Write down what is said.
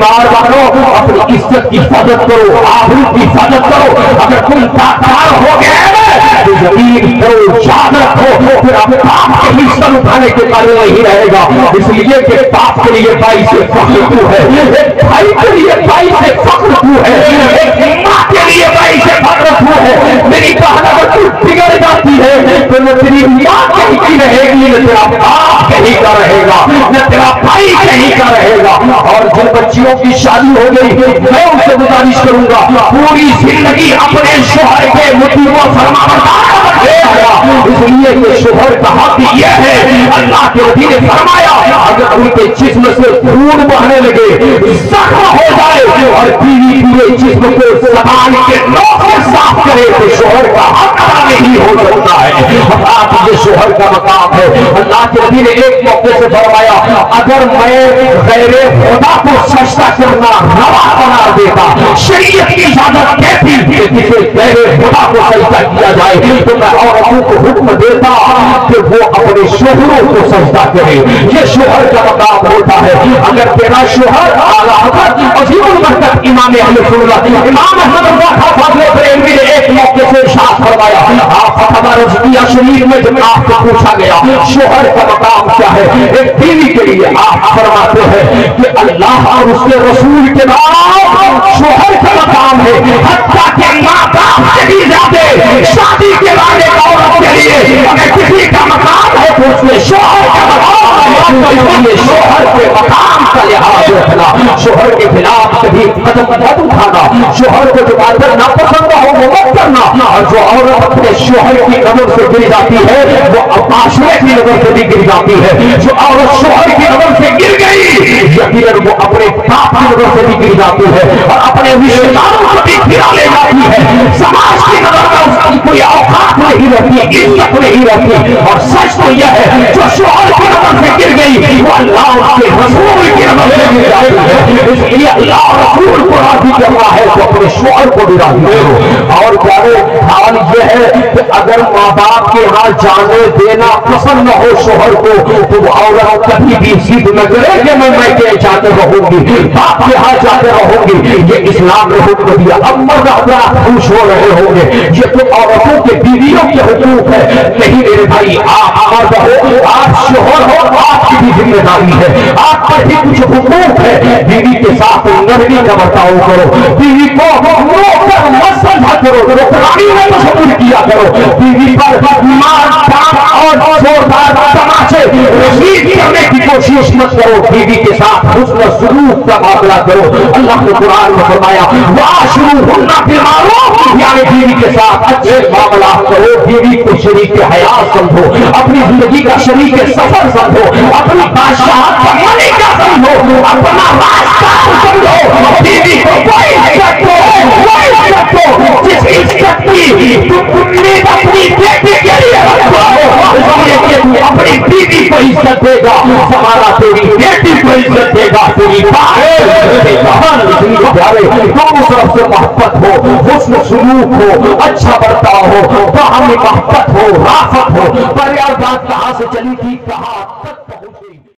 ایمان والو اپنی عزت کی حفاظت کرو، آبرو کی حفاظت کرو. اگر تم تاکار ہو گئے تو یقین کرو، یاد رکھو پھر آپ پاپ کے ہی سر اٹھانے کے قابل نہیں رہے گا. اس لیے کہ باپ کے لیے بھائی سے فخر تو ہے، ایک بھائی کے لیے بھائی سے فخر تو ہے، ایک ماں کے لیے بھائی سے فخر تو ہے. میری بہن اگر تو بگڑ جاتی ہے تو نہ تیری ماں کہیں کی رہے گی، نہ تیرا باپ کہیں کا رہے گا، نہ تیرا بھائی کہیں کا رہے گا. اور جن بچیوں کی شادی ہو گئی میں ان سے گزارش کروں گا پوری زندگی اپنے شوہر کے مطیع و فرمانبردار اس لیے کہ شوہر کا حق یہ ہے. اللہ کے نبی نے فرمایا اگر ان کے جسم سے خون بہنے لگے، زخم ہو جائے اور بیوی پورے جسم کو زبان کے نوک سے صاف کرے تو شوہر کا حق ادا نہیں ہو سکتا ہے. آپ یہ شوہر کا مقام ہے. اللہ کے نبی نے ایک موقع سے فرمایا اگر میں غیر خدا کو سجدہ کرنا روا قرار دیتا، شریعت کی اجازت کہتی کہ کسی غیر خدا کو سجدہ کیا جائے تو میں عورتوں کو حکم دیتا کہ وہ اپنے شوہروں کو سجدہ کرے. یہ شوہر کا مقام ہوتا ہے. اگر تیرا شوہر اعلیٰ حضرت عظیم البرکت امام اہل سنت امام احمد رضا خان فاضل بریلوی نے ایک موقع سے ارشاد فرمایا آپ فتح رضویہ شریف میں جب آپ سے پوچھا گیا شوہر کا مقام کیا ہے ایک بیوی کے لیے، آپ فرماتے ہیں کہ اللہ اور اس کے رسول کے بعد شوہر کا مقام ہے. حتیٰ کہ ماں باپ سے بھی زیادہ شادی کے بعد ایک عورت کے لیے اگر کسی کا مقام ہے تو اس میں شوہر کا مقام ہے. اس لیے شوہر کے مقام کا لحاظ رکھنا، شوہر کے خلاف کبھی قدم مت اٹھانا، شوہر کو جو بات ناپسند ہو وہ مت کرنا. اور جو عورت اپنے شوہر کی نظر سے گر جاتی ہے وہ معاشرے کی نظر سے بھی گر جاتی ہے. جو عورت شوہر کی نظر سے گر گئی یقیناً وہ اپنے باپ کی نظر سے بھی گر جاتی ہے اور اپنے رشتے داروں کو بھی گرا لے جاتی ہے. سماج کی نظر میں اس کی کوئی اوقات نہیں رہتی، عزت نہیں رہتی. اور سچ تو یہ ہے جو شوہر کی نظر سے گر گئی وہ اللہ اس کے رسول کی نظر سے گر جاتی ہے. اس لیے اللہ رسول کو راضی کرنا ہے تو اپنے شوہر کو بھی راضی کرو. اور پیارے حال یہ ہے کہ اگر ماں باپ کے ہاں جانے دینا پسند نہ ہو شوہر کو تو وہ عورت کبھی بھی ضد نہ کرے کہ میں کے جاتے رہوں گی، باپ کے ہاں جاتے رہوں گی. یہ اسلام نے حکم دیا. اب مرد حضرات خوش ہو رہے ہوں گے یہ تو عورتوں کے بیویوں کے حقوق ہے. نہیں میرے بھائی، آپ مرد ہو، آپ شوہر ہو، آپ کی بھی ذمہ داری ہے، آپ پر بھی کچھ حقوق ہے. بیوی کے ساتھ نرمی کا برتاؤ کرو، بیوی کو روک کر مت سمجھا کرو، رانی میں تشدد کیا کرو. بیوی پر مار ڈانٹ اور زوردار تماچے رسید کرنے کی کوشش مت کرو. بیوی کے ساتھ حسن سلوک کا معاملہ کرو. اللہ نے قرآن میں فرمایا وَعَاشِرُوهُنَّ بِالْمَعْرُوفِ، یعنی بیوی کے ساتھ اچھے معاملات کرو. بیوی کو شریک حیات سمجھو، اپنی زندگی کا شریک سفر سمجھو، اپنی بادشاہت کا ملکہ سمجھو، اپنا راستہ سمجھو. بیوی کو کوئی عزت دو، کوئی عزت دو جس عزت کی تم نے اپنی بیٹی کے لیے رکھا ہو. اس لیے کہ تو اپنی بیوی کو عزت دے گا ہمارا تیری بیٹی کو عزت دے گا تیری بہن. پیارے دونوں طرف سے محبت ہو، حسن سلوک ہو، اچھا برتاؤ ہو، باہمی محبت ہو، رافت ہو. پر یار بات کہاں سے چلی تھی کہاں